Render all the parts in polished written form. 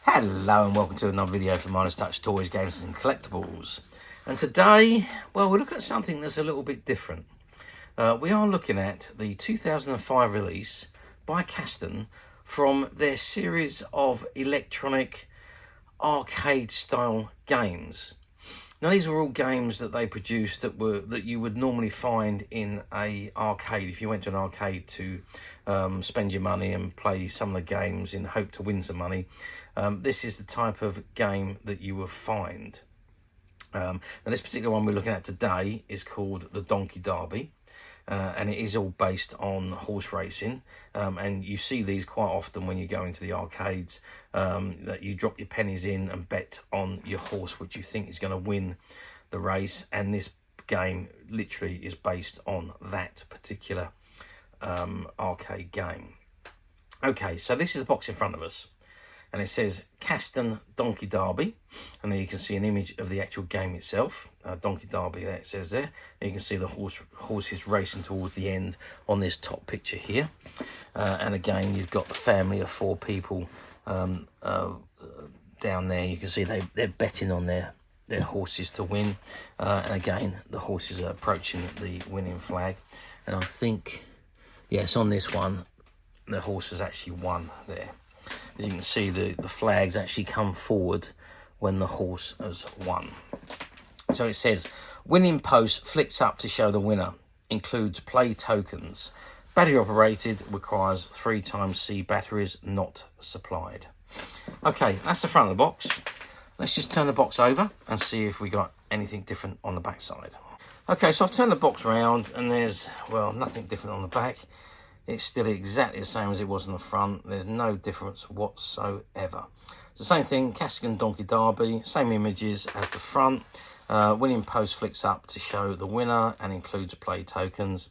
Hello and welcome to another video from Midas Touch Toys, Games and Collectibles. And today, well, we're looking at something that's a little bit different. We are looking at the 2005 release by Casdon from their series of electronic arcade style games. Now these were all games that they produced that you would normally find in a arcade. If you went to an arcade to spend your money and play some of the games in hope to win some money, this is the type of game that you will find. Now this particular one we're looking at today is called the Donkey Derby. And it is all based on horse racing, and you see these quite often when you go into the arcades, that you drop your pennies in and bet on your horse which you think is going to win the race, and this game literally is based on that particular arcade game. Okay, so this is the box in front of us, and it says Casden Donkey Derby, and there you can see an image of the actual game itself. Donkey Derby, there it says there. And you can see the horses racing towards the end on this top picture here. And again, you've got the family of 4 people down there. You can see they're betting on their horses to win. And again, the horses are approaching the winning flag. And I think, yes, on this one, the horse has actually won there. As you can see, the flags actually come forward when the horse has won. So it says, winning post flicks up to show the winner. Includes play tokens. Battery operated, requires 3 times C batteries, not supplied. Okay, that's the front of the box. Let's just turn the box over and see if we got anything different on the back side. Okay, so I've turned the box around and there's, well, nothing different on the back. It's still exactly the same as it was in the front. There's no difference whatsoever. It's the same thing, Casden Donkey Derby, same images as the front. Winning post flicks up to show the winner and includes play tokens.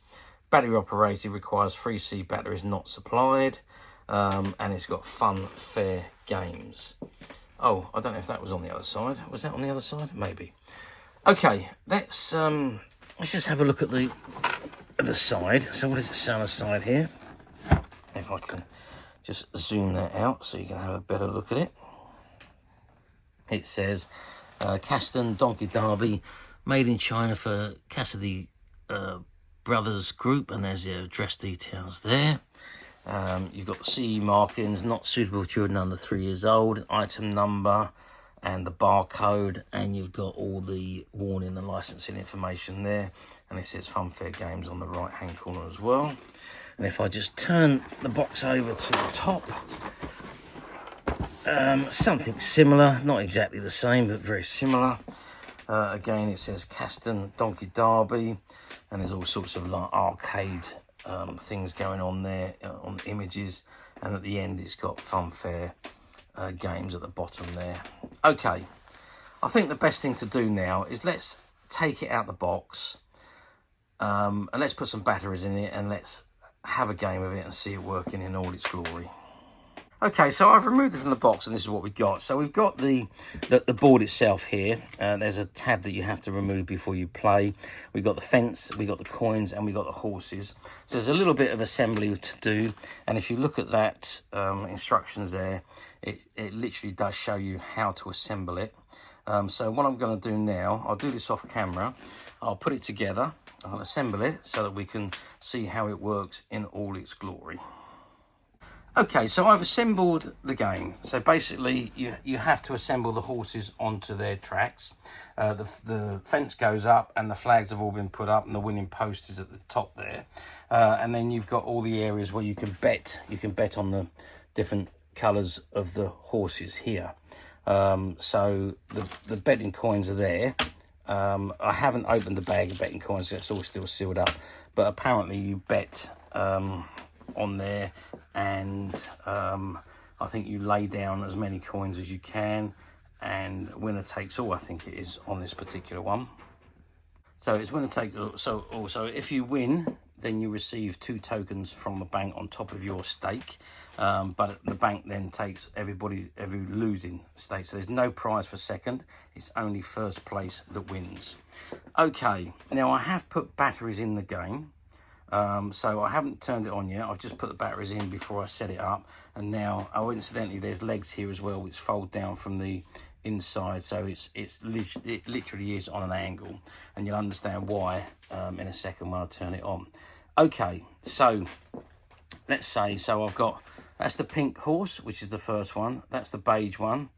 Battery operated, requires 3C batteries not supplied. And it's got fun, fair games. Oh, I don't know if that was on the other side. Was that on the other side? Maybe. Okay, let's just have a look at the side. So what does it say on the side here? If I can just zoom that out so you can have a better look at it. It says Casden Donkey Derby, made in China for Cassidy Brothers Group, and there's the address details there. You've got the CE markings, not suitable for children under 3 years old, item number and the barcode, and you've got all the warning and licensing information there, and it says Fun Fair Games on the right hand corner as well. And if I just turn the box over to the top, something similar, not exactly the same but very similar. Again, it says Casden Donkey Derby, and there's all sorts of like arcade things going on there on images, and at the end it's got Fun Fair Games at the bottom there. Okay, I think the best thing to do now is let's take it out the box, and let's put some batteries in it and let's have a game of it and see it working in all its glory. Okay, so I've removed it from the box and this is what we've got. So we've got the board itself here. There's a tab that you have to remove before you play. We've got the fence, we've got the coins, and we've got the horses. So there's a little bit of assembly to do. And if you look at that instructions there, it literally does show you how to assemble it. So what I'm going to do now, I'll do this off camera. I'll put it together, I'll assemble it so that we can see how it works in all its glory. Okay, so I've assembled the game. So basically, you have to assemble the horses onto their tracks. The fence goes up and the flags have all been put up and the winning post is at the top there. And then you've got all the areas where you can bet. You can bet on the different colours of the horses here. So the betting coins are there. I haven't opened the bag of betting coins, so it's all still sealed up. But apparently you bet on there, and I think you lay down as many coins as you can, and winner takes all, I think it is on this particular one. So it's winner takes all. So also if you win, then you receive 2 tokens from the bank on top of your stake, but the bank then takes every losing stake, so there's no prize for second, it's only first place that wins. Okay, now I have put batteries in the game. So I haven't turned it on yet. I've just put the batteries in before I set it up. And now, oh, incidentally, there's legs here as well, which fold down from the inside. So it literally is on an angle. And you'll understand why in a second when I turn it on. Okay, so let's say, so I've got, that's the pink horse, which is the first one. That's the beige one.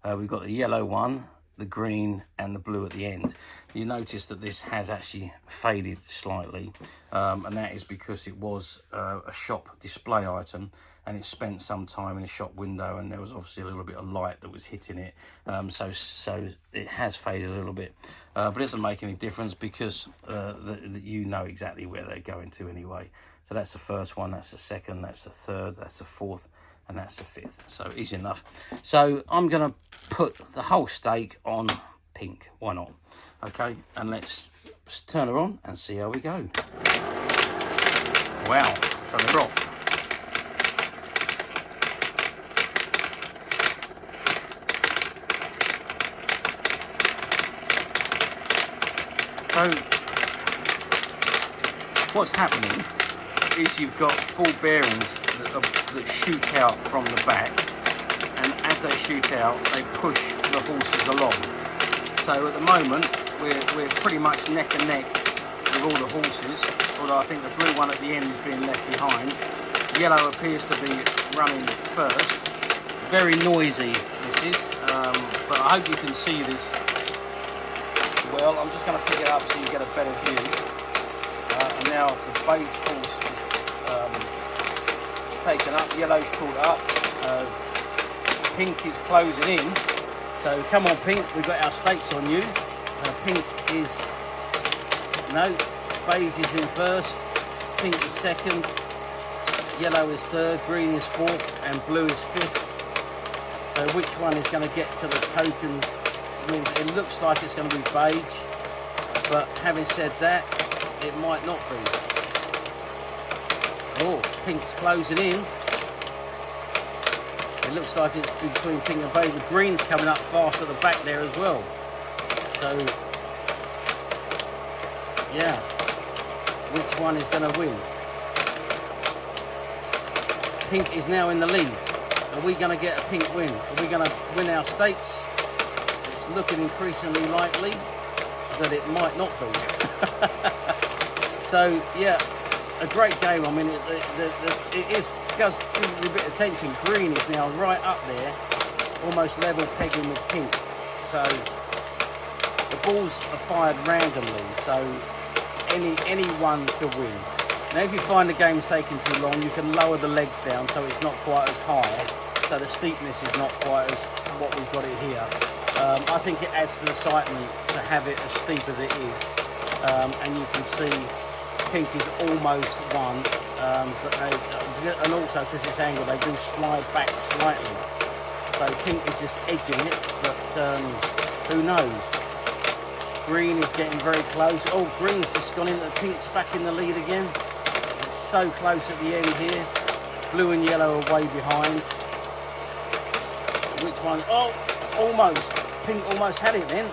We've got the yellow one, the green and the blue at the end. You notice that this has actually faded slightly, and that is because it was a shop display item and it spent some time in a shop window, and there was obviously a little bit of light that was hitting it, so it has faded a little bit, but it doesn't make any difference because you know exactly where they're going to anyway. So that's the first one, that's the second, that's the third, that's the fourth, and that's the fifth. So easy enough. So I'm going to put the whole steak on pink. Why not? Okay, and let's turn her on and see how we go. Wow, so they're off. So what's happening is you've got ball bearings that shoot out from the back, and as they shoot out they push the horses along. So at the moment we're pretty much neck and neck with all the horses, although I think the blue one at the end is being left behind. Yellow appears to be running first. Very noisy this is, but I hope you can see this well. I'm just going to pick it up so you get a better view. And now the beige horse is taken up, yellow's pulled up, pink is closing in. So come on pink, we've got our stakes on you. Pink is, no, beige is in first, pink is second, yellow is third, green is fourth, and blue is fifth. So which one is going to get to the token wins? It looks like it's going to be beige, but having said that, it might not be. Oh, pink's closing in. It looks like it's between pink and beige. The green's coming up fast at the back there as well. So, yeah, which one is going to win? Pink is now in the lead. Are we going to get a pink win? Are we going to win our stakes? It's looking increasingly likely that it might not be. So, yeah, a great game. I mean, it does give you a bit of attention. Green is now right up there, almost level pegging with pink. So the balls are fired randomly, so anyone could win. Now, if you find the game's taking too long, you can lower the legs down so it's not quite as high, so the steepness is not quite as what we've got it here. I think it adds to the excitement to have it as steep as it is, and you can see pink is almost won, and also because it's angled, they do slide back slightly. So pink is just edging it, but who knows? Green is getting very close. Oh, green's just gone into pink's back in the lead again. It's so close at the end here. Blue and yellow are way behind. Which one? Oh, almost. Pink almost had it then.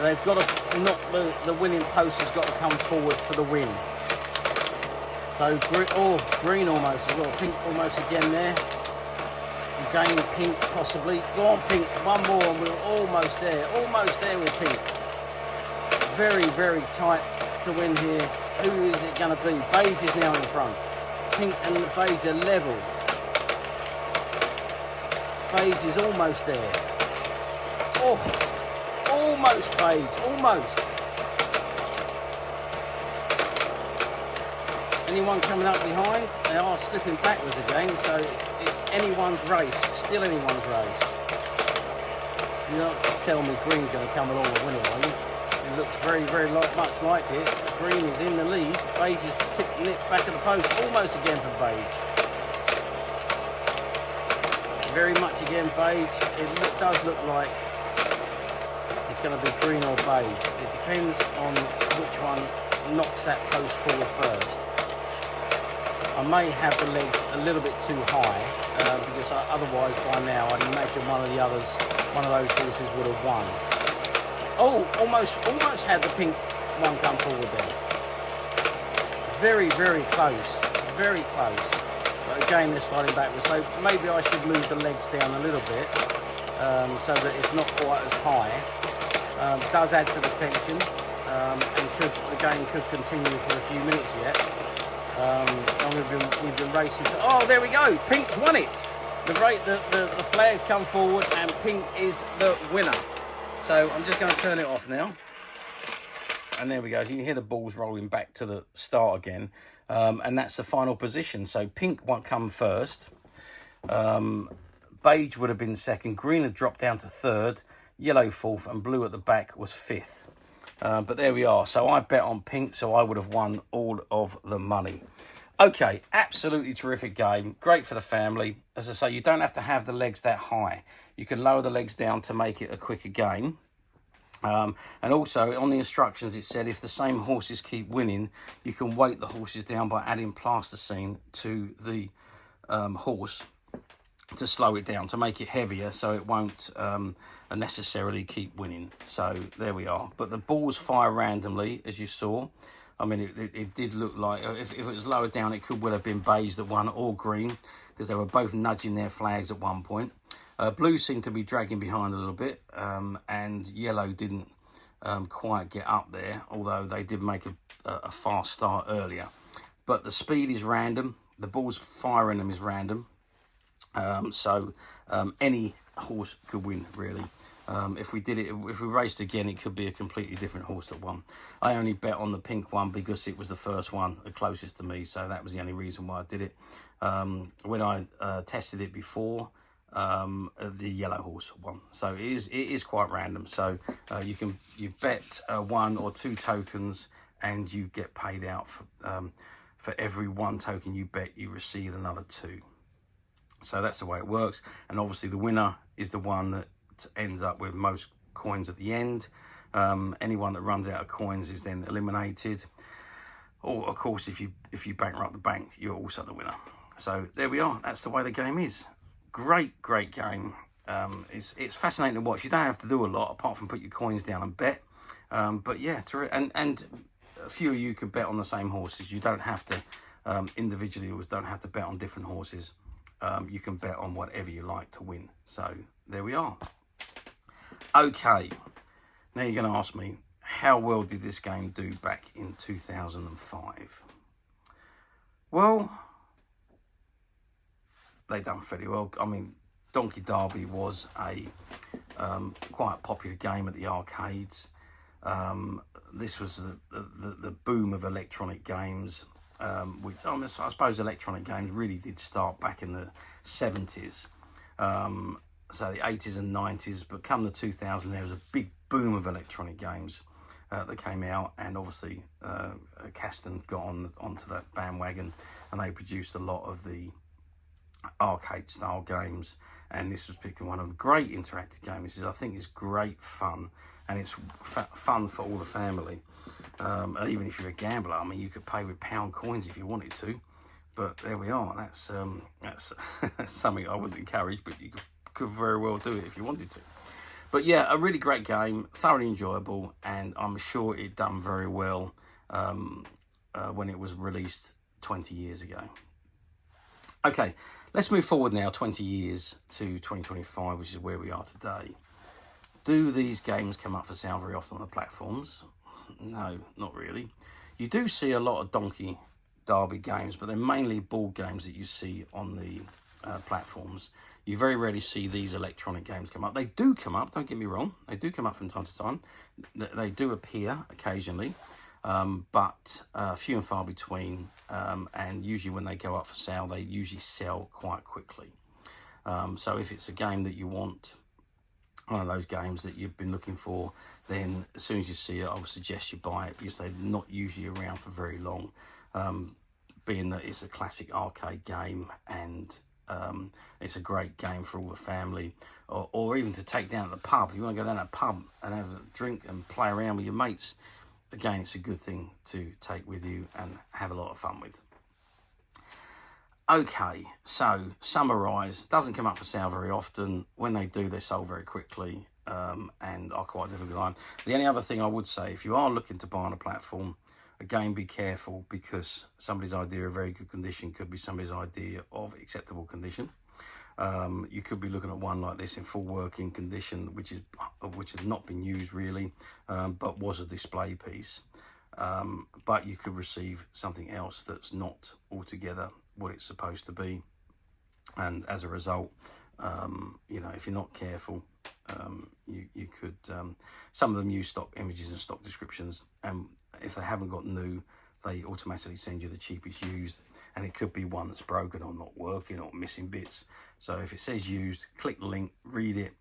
They've got to knock the winning post has got to come forward for the win. So, green almost as well. Pink almost again there. Again, pink possibly. Go on, pink. One more and we're almost there. Almost there with pink. Very, very tight to win here. Who is it going to be? Beige is now in front. Pink and the beige are level. Beige is almost there. Oh, almost beige. Almost. Anyone coming up behind? They are slipping backwards again, so it's anyone's race, still anyone's race. You don't tell me green's going to come along and win it, are you? It looks very, very much like it. Green is in the lead. Beige is tipping it back at the post, almost again for beige. Very much again beige. It does look like it's going to be green or beige. It depends on which one knocks that post forward first. I may have the legs a little bit too high because otherwise by now I'd imagine one of those horses would have won. Oh, almost had the pink one come forward there. very, very close, very close. But again, they're sliding backwards, so maybe I should move the legs down a little bit so that it's not quite as high. Does add to the tension, and the game could continue for a few minutes yet. And we've been racing. Oh, there we go! Pink's won it. The flags come forward, and Pink is the winner. So I'm just going to turn it off now. And there we go. You can hear the balls rolling back to the start again. And that's the final position. So Pink won't come first. Beige would have been second. Green had dropped down to third. Yellow fourth. And blue at the back was fifth. But there we are. So I bet on Pink, so I would have won all of the money. Okay, absolutely terrific game. Great for the family. As I say, you don't have to have the legs that high. You can lower the legs down to make it a quicker game. And also on the instructions it said if the same horses keep winning, you can weight the horses down by adding plasticine to the horse to slow it down, to make it heavier, so it won't necessarily keep winning. So there we are. But the balls fire randomly, as you saw. I mean, it did look like if it was lower down, it could well have been beige that won, or green, because they were both nudging their flags at one point. Blue seemed to be dragging behind a little bit, and yellow didn't quite get up there, although they did make a fast start earlier. But the speed is random. The balls firing them is random. So any horse could win, really. If we raced again, it could be a completely different horse that won. I only bet on the Pink one because it was the first one, the closest to me, so that was the only reason why I did it. When I tested it before, the yellow horse won. So it is quite random. So you bet 1 or 2 tokens, and you get paid out for every 1 token you bet, you receive another 2. So that's the way it works. And obviously the winner is the one that ends up with most coins at the end. Anyone that runs out of coins is then eliminated. Or of course, if you bankrupt the bank, you're also the winner. So there we are. That's the way the game is. Great game. It's fascinating to watch. You don't have to do a lot apart from put your coins down and bet. But yeah, and a few of you could bet on the same horses. You don't have to individually, or don't have to bet on different horses. You can bet on whatever you like to win. So there we are. Okay, now you're going to ask me, how well did this game do back in 2005? Well, they done fairly well. I mean, Donkey Derby was a quite popular game at the arcades. This was the boom of electronic games, which I suppose electronic games really did start back in the 70s. So the 80s and 90s, but come the 2000s, there was a big boom of electronic games that came out, and obviously Casden got onto that bandwagon, and they produced a lot of the arcade style games, and this was picking one of the great interactive games. I think it's great fun, and it's fun for all the family. Even if you're a gambler, I mean, you could pay with pound coins if you wanted to, but there we are. That's something I wouldn't encourage, but you could very well do it if you wanted to. But yeah, a really great game, thoroughly enjoyable, and I'm sure it done very well when it was released 20 years ago. Okay, let's move forward now 20 years to 2025, which is where we are today. Do these games come up for sale very often on the platforms? No, not really. You do see a lot of Donkey Derby games, but they're mainly board games that you see on the platforms. You very rarely see these electronic games come up. They do come up, don't get me wrong. They do come up from time to time. They do appear occasionally, but few and far between. And usually when they go up for sale, they usually sell quite quickly. So if it's a game that you want, one of those games that you've been looking for, then as soon as you see it, I would suggest you buy it, because they're not usually around for very long, being that it's a classic arcade game, and it's a great game for all the family, or even to take down at the pub. If you want to go down to a pub and have a drink and play around with your mates, again, it's a good thing to take with you and have a lot of fun with. Okay, so summarise, doesn't come up for sale very often. When they do, they're sold very quickly, and are quite difficult to find. The only other thing I would say, if you are looking to buy on a platform, Again, be careful, because somebody's idea of very good condition could be somebody's idea of acceptable condition. You could be looking at one like this in full working condition, which has not been used really, but was a display piece. But you could receive something else that's not altogether what it's supposed to be, and as a result, you know, if you're not careful, you could, some of them use stock images and stock descriptions, and if they haven't got new, they automatically send you the cheapest used, and it could be one that's broken or not working or missing bits. So if it says used, click the link, read it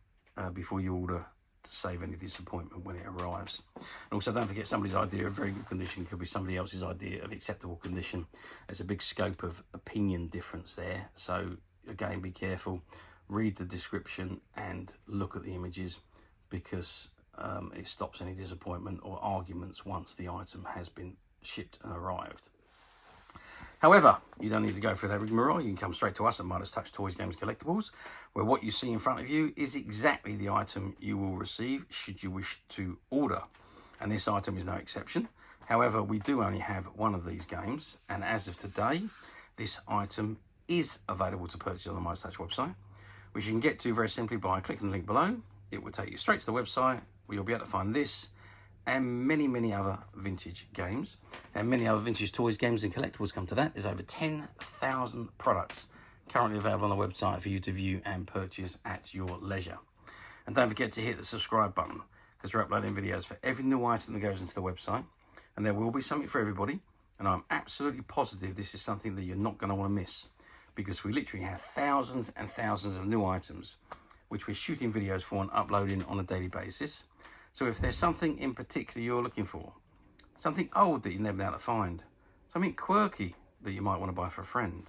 before you order, to save any disappointment when it arrives. And also, don't forget, somebody's idea of very good condition could be somebody else's idea of acceptable condition. There's a big scope of opinion difference there, so again, be careful, read the description and look at the images, because it stops any disappointment or arguments once the item has been shipped and arrived. However, you don't need to go through that rigmarole. You can come straight to us at Midas Touch Toys, Games, Collectibles, where what you see in front of you is exactly the item you will receive should you wish to order. And this item is no exception. However, we do only have one of these games, and as of today, this item is available to purchase on the Midas Touch website, which you can get to very simply by clicking the link below. It will take you straight to the website, where you'll be able to find this and many other vintage games, and many other vintage toys, games and collectibles come to that. There's over 10,000 products currently available on the website for you to view and purchase at your leisure. And don't forget to hit the subscribe button, because we're uploading videos for every new item that goes into the website, and there will be something for everybody. And I'm absolutely positive this is something that you're not going to want to miss, because we literally have thousands and thousands of new items which we're shooting videos for and uploading on a daily basis. So if there's something in particular you're looking for, something old that you've never been able to find, something quirky that you might want to buy for a friend,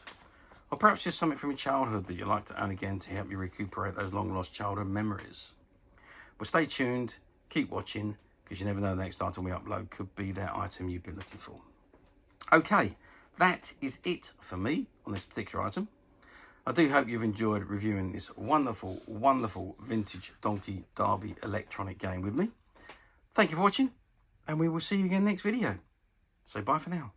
or perhaps just something from your childhood that you like to own again to help you recuperate those long lost childhood memories, well, stay tuned, keep watching, because you never know the next item we upload could be that item you've been looking for. Okay, that is it for me on this particular item. I do hope you've enjoyed reviewing this wonderful vintage Donkey Derby electronic game with me. Thank you for watching, and we will see you again next video. So bye for now.